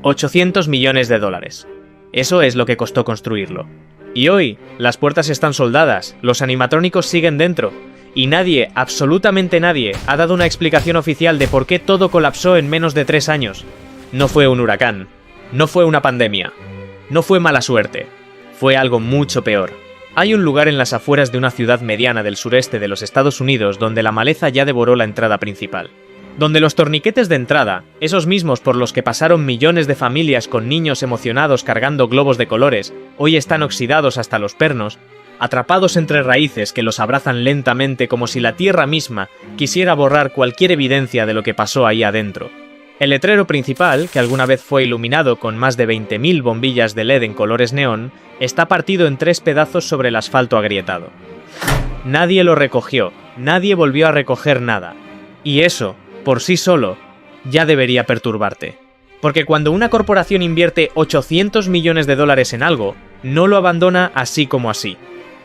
$800 millones. Eso es lo que costó construirlo. Y hoy, las puertas están soldadas, los animatrónicos siguen dentro, y nadie, absolutamente nadie, ha dado una explicación oficial de por qué todo colapsó en menos de 3 años. No fue un huracán, no fue una pandemia, no fue mala suerte, fue algo mucho peor. Hay un lugar en las afueras de una ciudad mediana del sureste de los Estados Unidos donde la maleza ya devoró la entrada principal. Donde los torniquetes de entrada, esos mismos por los que pasaron millones de familias con niños emocionados cargando globos de colores, hoy están oxidados hasta los pernos, atrapados entre raíces que los abrazan lentamente como si la tierra misma quisiera borrar cualquier evidencia de lo que pasó ahí adentro. El letrero principal, que alguna vez fue iluminado con más de 20.000 bombillas de LED en colores neón, está partido en 3 pedazos sobre el asfalto agrietado. Nadie lo recogió, nadie volvió a recoger nada. Y eso, por sí solo, ya debería perturbarte. Porque cuando una corporación invierte $800 millones en algo, no lo abandona así como así.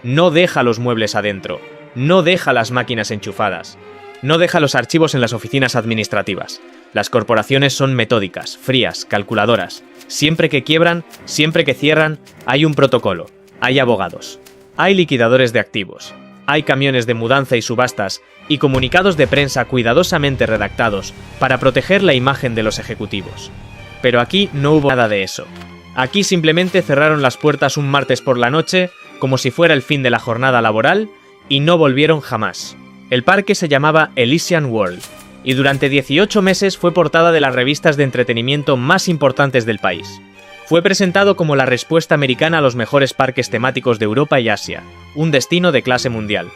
No deja los muebles adentro, no deja las máquinas enchufadas, no deja los archivos en las oficinas administrativas. Las corporaciones son metódicas, frías, calculadoras. Siempre que quiebran, siempre que cierran, hay un protocolo, hay abogados, hay liquidadores de activos, hay camiones de mudanza y subastas y comunicados de prensa cuidadosamente redactados para proteger la imagen de los ejecutivos. Pero aquí no hubo nada de eso. Aquí simplemente cerraron las puertas un martes por la noche, como si fuera el fin de la jornada laboral, y no volvieron jamás. El parque se llamaba Elysian World, y durante 18 meses fue portada de las revistas de entretenimiento más importantes del país. Fue presentado como la respuesta americana a los mejores parques temáticos de Europa y Asia, un destino de clase mundial.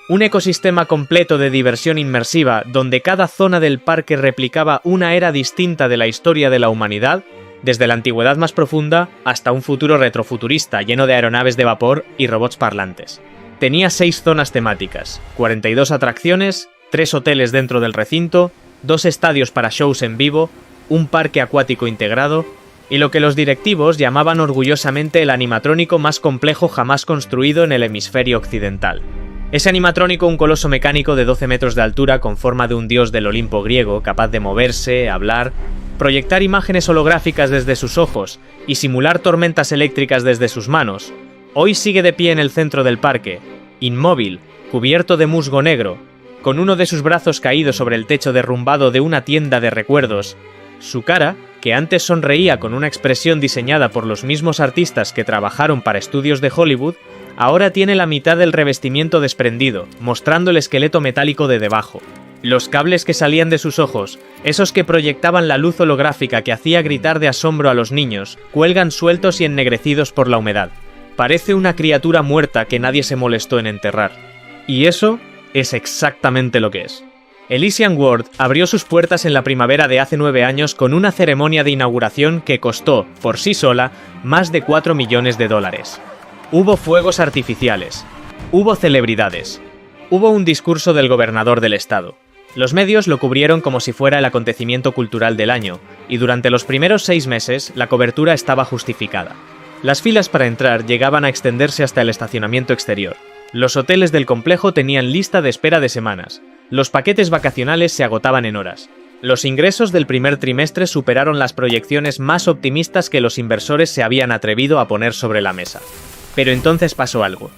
Un ecosistema completo de diversión inmersiva donde cada zona del parque replicaba una era distinta de la historia de la humanidad, desde la antigüedad más profunda hasta un futuro retrofuturista lleno de aeronaves de vapor y robots parlantes. Tenía 6 zonas temáticas, 42 atracciones, 3 hoteles dentro del recinto, 2 estadios para shows en vivo, un parque acuático integrado y lo que los directivos llamaban orgullosamente el animatrónico más complejo jamás construido en el hemisferio occidental. Ese animatrónico, un coloso mecánico de 12 metros de altura con forma de un dios del Olimpo griego, capaz de moverse, hablar, proyectar imágenes holográficas desde sus ojos y simular tormentas eléctricas desde sus manos, hoy sigue de pie en el centro del parque, inmóvil, cubierto de musgo negro, con uno de sus brazos caído sobre el techo derrumbado de una tienda de recuerdos. Su cara, que antes sonreía con una expresión diseñada por los mismos artistas que trabajaron para estudios de Hollywood, ahora tiene la mitad del revestimiento desprendido, mostrando el esqueleto metálico de debajo. Los cables que salían de sus ojos, esos que proyectaban la luz holográfica que hacía gritar de asombro a los niños, cuelgan sueltos y ennegrecidos por la humedad. Parece una criatura muerta que nadie se molestó en enterrar. Y eso es exactamente lo que es. Elysian World abrió sus puertas en la primavera de hace 9 años con una ceremonia de inauguración que costó, por sí sola, más de $4 millones. Hubo fuegos artificiales, hubo celebridades, hubo un discurso del gobernador del estado. Los medios lo cubrieron como si fuera el acontecimiento cultural del año, y durante los primeros 6 meses la cobertura estaba justificada. Las filas para entrar llegaban a extenderse hasta el estacionamiento exterior. Los hoteles del complejo tenían lista de espera de semanas. Los paquetes vacacionales se agotaban en horas. Los ingresos del primer trimestre superaron las proyecciones más optimistas que los inversores se habían atrevido a poner sobre la mesa. Pero entonces pasó algo.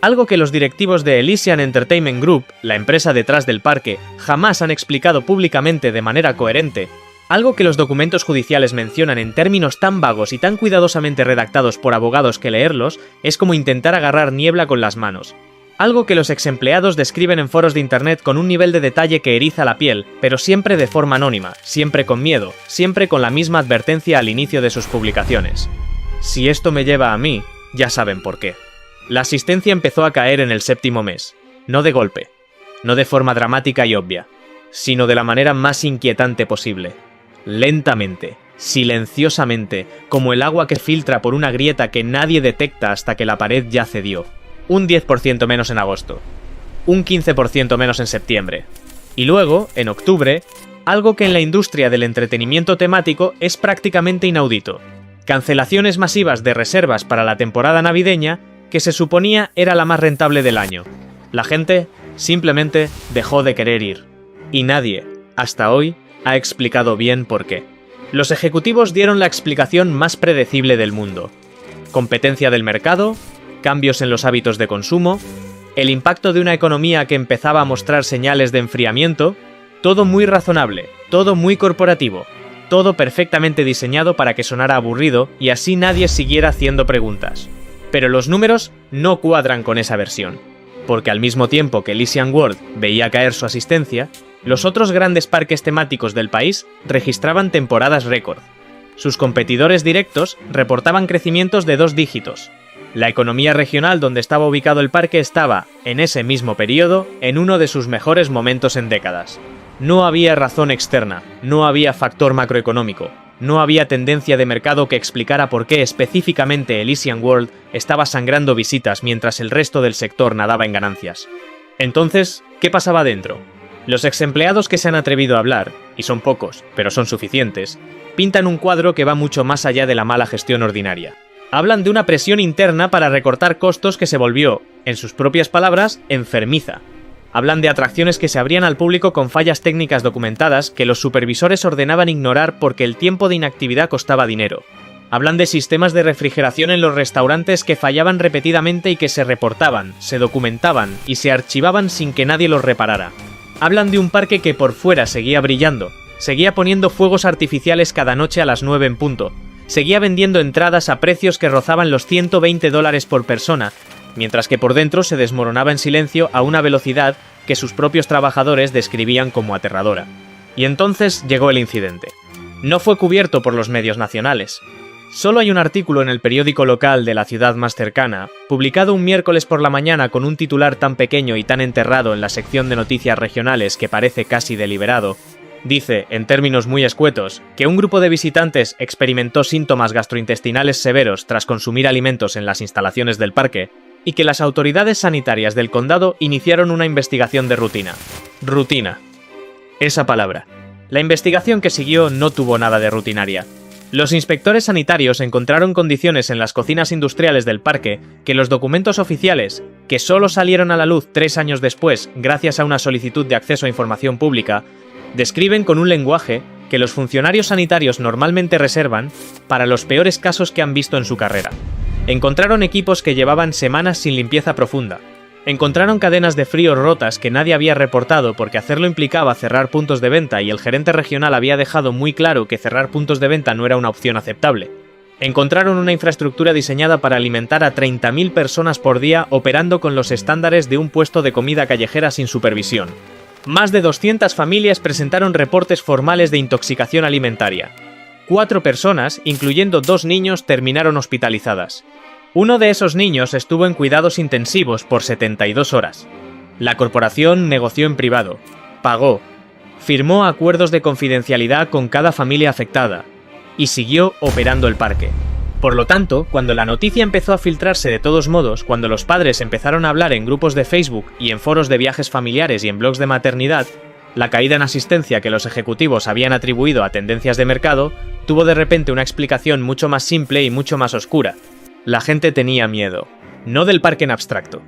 Algo que los directivos de Elysian Entertainment Group, la empresa detrás del parque, jamás han explicado públicamente de manera coherente. Algo que los documentos judiciales mencionan en términos tan vagos y tan cuidadosamente redactados por abogados que leerlos es como intentar agarrar niebla con las manos. Algo que los exempleados describen en foros de internet con un nivel de detalle que eriza la piel, pero siempre de forma anónima, siempre con miedo, siempre con la misma advertencia al inicio de sus publicaciones. Si esto me lleva a mí, ya saben por qué. La asistencia empezó a caer en el 7º mes, no de golpe, no de forma dramática y obvia, sino de la manera más inquietante posible. Lentamente, silenciosamente, como el agua que filtra por una grieta que nadie detecta hasta que la pared ya cedió. Un 10% menos en agosto, un 15% menos en septiembre. Y luego, en octubre, algo que en la industria del entretenimiento temático es prácticamente inaudito. Cancelaciones masivas de reservas para la temporada navideña que se suponía era la más rentable del año. La gente simplemente dejó de querer ir. Y nadie, hasta hoy, ha explicado bien por qué. Los ejecutivos dieron la explicación más predecible del mundo. Competencia del mercado, cambios en los hábitos de consumo, el impacto de una economía que empezaba a mostrar señales de enfriamiento, todo muy razonable, todo muy corporativo, todo perfectamente diseñado para que sonara aburrido y así nadie siguiera haciendo preguntas. Pero los números no cuadran con esa versión, porque al mismo tiempo que Elysian World veía caer su asistencia, los otros grandes parques temáticos del país registraban temporadas récord. Sus competidores directos reportaban crecimientos de 2 dígitos. La economía regional donde estaba ubicado el parque estaba, en ese mismo periodo, en uno de sus mejores momentos en décadas. No había razón externa, no había factor macroeconómico, no había tendencia de mercado que explicara por qué específicamente Elysian World estaba sangrando visitas mientras el resto del sector nadaba en ganancias. Entonces, ¿qué pasaba dentro? Los exempleados que se han atrevido a hablar, y son pocos, pero son suficientes, pintan un cuadro que va mucho más allá de la mala gestión ordinaria. Hablan de una presión interna para recortar costos que se volvió, en sus propias palabras, enfermiza. Hablan de atracciones que se abrían al público con fallas técnicas documentadas que los supervisores ordenaban ignorar porque el tiempo de inactividad costaba dinero. Hablan de sistemas de refrigeración en los restaurantes que fallaban repetidamente y que se reportaban, se documentaban y se archivaban sin que nadie los reparara. Hablan de un parque que por fuera seguía brillando, seguía poniendo fuegos artificiales cada noche a las 9 en punto, seguía vendiendo entradas a precios que rozaban los $120 por persona, mientras que por dentro se desmoronaba en silencio a una velocidad que sus propios trabajadores describían como aterradora. Y entonces llegó el incidente. No fue cubierto por los medios nacionales. Solo hay un artículo en el periódico local de la ciudad más cercana, publicado un miércoles por la mañana con un titular tan pequeño y tan enterrado en la sección de noticias regionales que parece casi deliberado. Dice, en términos muy escuetos, que un grupo de visitantes experimentó síntomas gastrointestinales severos tras consumir alimentos en las instalaciones del parque, y que las autoridades sanitarias del condado iniciaron una investigación de rutina. Rutina. Esa palabra. La investigación que siguió no tuvo nada de rutinaria. Los inspectores sanitarios encontraron condiciones en las cocinas industriales del parque que los documentos oficiales, que solo salieron a la luz 3 años después gracias a una solicitud de acceso a información pública, describen con un lenguaje que los funcionarios sanitarios normalmente reservan para los peores casos que han visto en su carrera. Encontraron equipos que llevaban semanas sin limpieza profunda. Encontraron cadenas de frío rotas que nadie había reportado porque hacerlo implicaba cerrar puntos de venta y el gerente regional había dejado muy claro que cerrar puntos de venta no era una opción aceptable. Encontraron una infraestructura diseñada para alimentar a 30.000 personas por día operando con los estándares de un puesto de comida callejera sin supervisión. Más de 200 familias presentaron reportes formales de intoxicación alimentaria. 4 personas, incluyendo 2 niños, terminaron hospitalizadas. Uno de esos niños estuvo en cuidados intensivos por 72 horas. La corporación negoció en privado, pagó, firmó acuerdos de confidencialidad con cada familia afectada y siguió operando el parque. Por lo tanto, cuando la noticia empezó a filtrarse de todos modos, cuando los padres empezaron a hablar en grupos de Facebook y en foros de viajes familiares y en blogs de maternidad, la caída en asistencia que los ejecutivos habían atribuido a tendencias de mercado tuvo de repente una explicación mucho más simple y mucho más oscura. La gente tenía miedo, no del parque en abstracto.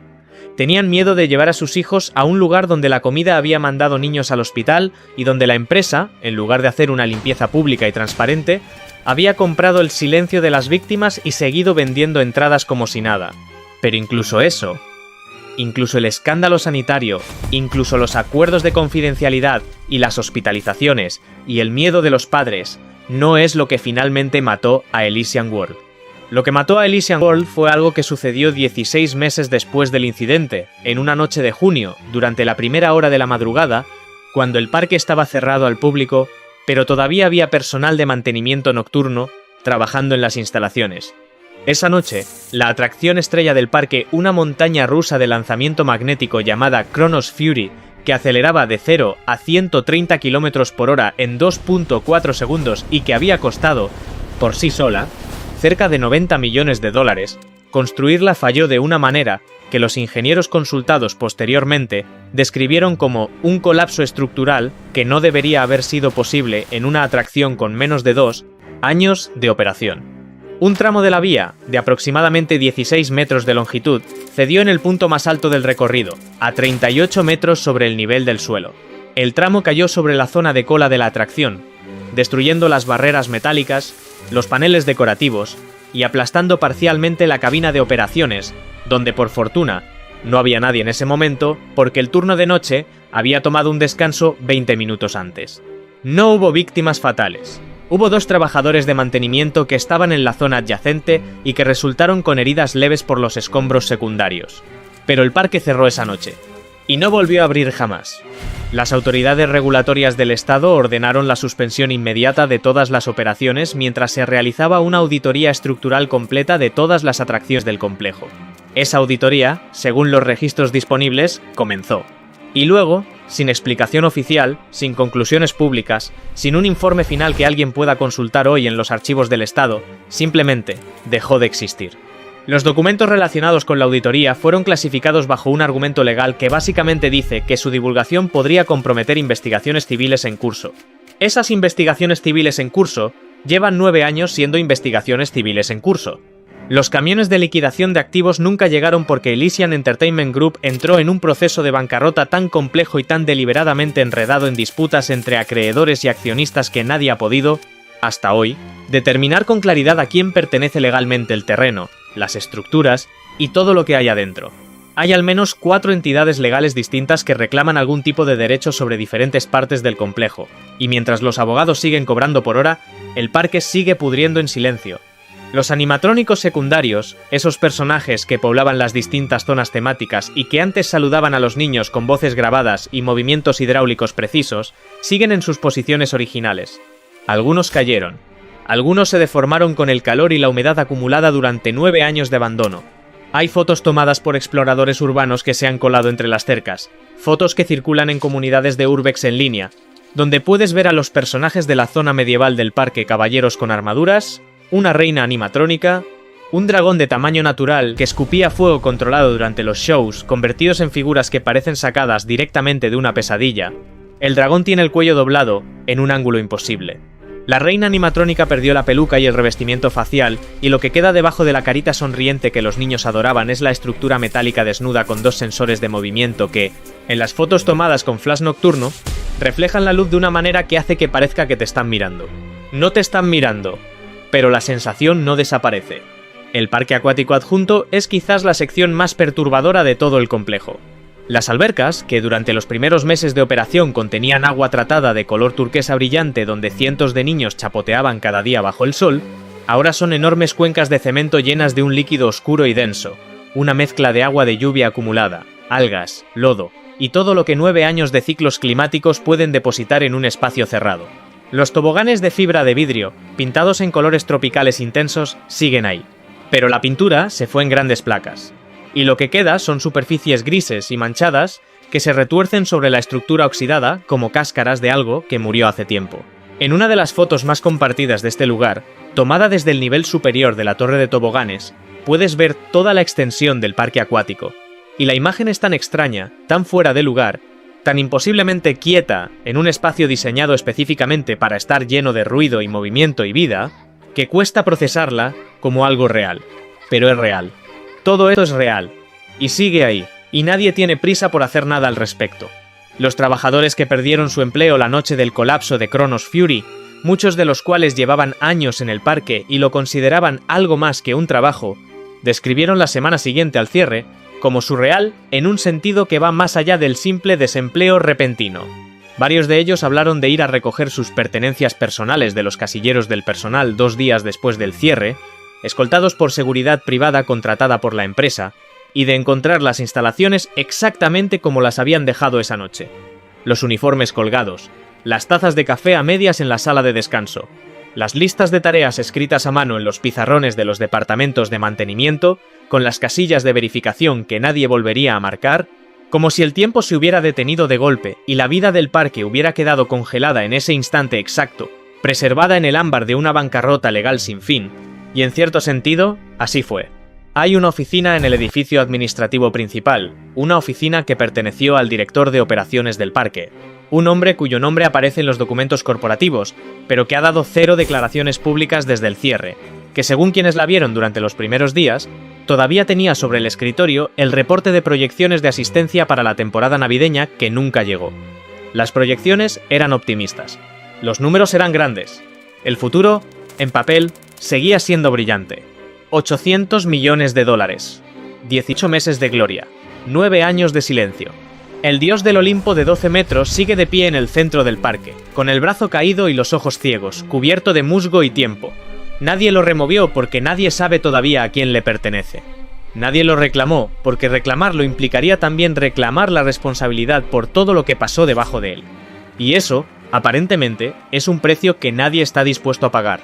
Tenían miedo de llevar a sus hijos a un lugar donde la comida había mandado niños al hospital y donde la empresa, en lugar de hacer una limpieza pública y transparente, había comprado el silencio de las víctimas y seguido vendiendo entradas como si nada. Pero incluso eso, incluso el escándalo sanitario, incluso los acuerdos de confidencialidad y las hospitalizaciones y el miedo de los padres, no es lo que finalmente mató a Elysian World. Lo que mató a Elysian World fue algo que sucedió 16 meses después del incidente, en una noche de junio, durante la primera hora de la madrugada, cuando el parque estaba cerrado al público, pero todavía había personal de mantenimiento nocturno trabajando en las instalaciones. Esa noche, la atracción estrella del parque, una montaña rusa de lanzamiento magnético llamada Chronos Fury, que aceleraba de 0 a 130 km por hora en 2.4 segundos y que había costado, por sí sola, cerca de $90 millones, construirla falló de una manera que los ingenieros consultados posteriormente describieron como un colapso estructural que no debería haber sido posible en una atracción con menos de 2 años de operación. Un tramo de la vía, de aproximadamente 16 metros de longitud, cedió en el punto más alto del recorrido, a 38 metros sobre el nivel del suelo. El tramo cayó sobre la zona de cola de la atracción, destruyendo las barreras metálicas, los paneles decorativos y aplastando parcialmente la cabina de operaciones, donde por fortuna no había nadie en ese momento porque el turno de noche había tomado un descanso 20 minutos antes. No hubo víctimas fatales. Hubo 2 trabajadores de mantenimiento que estaban en la zona adyacente y que resultaron con heridas leves por los escombros secundarios. Pero el parque cerró esa noche y no volvió a abrir jamás. Las autoridades regulatorias del estado ordenaron la suspensión inmediata de todas las operaciones mientras se realizaba una auditoría estructural completa de todas las atracciones del complejo. Esa auditoría, según los registros disponibles, comenzó. Y luego, sin explicación oficial, sin conclusiones públicas, sin un informe final que alguien pueda consultar hoy en los archivos del Estado, simplemente dejó de existir. Los documentos relacionados con la auditoría fueron clasificados bajo un argumento legal que básicamente dice que su divulgación podría comprometer investigaciones civiles en curso. Esas investigaciones civiles en curso llevan 9 años siendo investigaciones civiles en curso. Los camiones de liquidación de activos nunca llegaron porque Elysian Entertainment Group entró en un proceso de bancarrota tan complejo y tan deliberadamente enredado en disputas entre acreedores y accionistas que nadie ha podido, hasta hoy, determinar con claridad a quién pertenece legalmente el terreno, las estructuras y todo lo que hay adentro. Hay al menos 4 entidades legales distintas que reclaman algún tipo de derecho sobre diferentes partes del complejo, y mientras los abogados siguen cobrando por hora, el parque sigue pudriendo en silencio. Los animatrónicos secundarios, esos personajes que poblaban las distintas zonas temáticas y que antes saludaban a los niños con voces grabadas y movimientos hidráulicos precisos, siguen en sus posiciones originales. Algunos cayeron. Algunos se deformaron con el calor y la humedad acumulada durante 9 años de abandono. Hay fotos tomadas por exploradores urbanos que se han colado entre las cercas, fotos que circulan en comunidades de Urbex en línea, donde puedes ver a los personajes de la zona medieval del parque caballeros con armaduras, una reina animatrónica, un dragón de tamaño natural que escupía fuego controlado durante los shows, convertidos en figuras que parecen sacadas directamente de una pesadilla. El dragón tiene el cuello doblado en un ángulo imposible. La reina animatrónica perdió la peluca y el revestimiento facial, y lo que queda debajo de la carita sonriente que los niños adoraban es la estructura metálica desnuda con 2 sensores de movimiento que, en las fotos tomadas con flash nocturno, reflejan la luz de una manera que hace que parezca que te están mirando. No te están mirando, pero la sensación no desaparece. El parque acuático adjunto es quizás la sección más perturbadora de todo el complejo. Las albercas, que durante los primeros meses de operación contenían agua tratada de color turquesa brillante donde cientos de niños chapoteaban cada día bajo el sol, ahora son enormes cuencas de cemento llenas de un líquido oscuro y denso, una mezcla de agua de lluvia acumulada, algas, lodo y todo lo que 9 años de ciclos climáticos pueden depositar en un espacio cerrado. Los toboganes de fibra de vidrio, pintados en colores tropicales intensos, siguen ahí. Pero la pintura se fue en grandes placas. Y lo que queda son superficies grises y manchadas que se retuercen sobre la estructura oxidada como cáscaras de algo que murió hace tiempo. En una de las fotos más compartidas de este lugar, tomada desde el nivel superior de la torre de toboganes, puedes ver toda la extensión del parque acuático. Y la imagen es tan extraña, tan fuera de lugar, tan imposiblemente quieta en un espacio diseñado específicamente para estar lleno de ruido y movimiento y vida, que cuesta procesarla como algo real. Pero es real. Todo esto es real. Y sigue ahí. Y nadie tiene prisa por hacer nada al respecto. Los trabajadores que perdieron su empleo la noche del colapso de Kronos Fury, muchos de los cuales llevaban años en el parque y lo consideraban algo más que un trabajo, describieron la semana siguiente al cierre como surreal en un sentido que va más allá del simple desempleo repentino. Varios de ellos hablaron de ir a recoger sus pertenencias personales de los casilleros del personal 2 días después del cierre, escoltados por seguridad privada contratada por la empresa, y de encontrar las instalaciones exactamente como las habían dejado esa noche. Los uniformes colgados, las tazas de café a medias en la sala de descanso, las listas de tareas escritas a mano en los pizarrones de los departamentos de mantenimiento, con las casillas de verificación que nadie volvería a marcar, como si el tiempo se hubiera detenido de golpe y la vida del parque hubiera quedado congelada en ese instante exacto, preservada en el ámbar de una bancarrota legal sin fin, y en cierto sentido, así fue. Hay una oficina en el edificio administrativo principal, una oficina que perteneció al director de operaciones del parque, un hombre cuyo nombre aparece en los documentos corporativos, pero que ha dado 0 declaraciones públicas desde el cierre, que según quienes la vieron durante los primeros días, todavía tenía sobre el escritorio el reporte de proyecciones de asistencia para la temporada navideña que nunca llegó. Las proyecciones eran optimistas. Los números eran grandes. El futuro, en papel, seguía siendo brillante. 800 millones de dólares. 18 meses de gloria. 9 años de silencio. El dios del Olimpo de 12 metros sigue de pie en el centro del parque, con el brazo caído y los ojos ciegos, cubierto de musgo y tiempo. Nadie lo removió porque nadie sabe todavía a quién le pertenece. Nadie lo reclamó porque reclamarlo implicaría también reclamar la responsabilidad por todo lo que pasó debajo de él. Y eso, aparentemente, es un precio que nadie está dispuesto a pagar.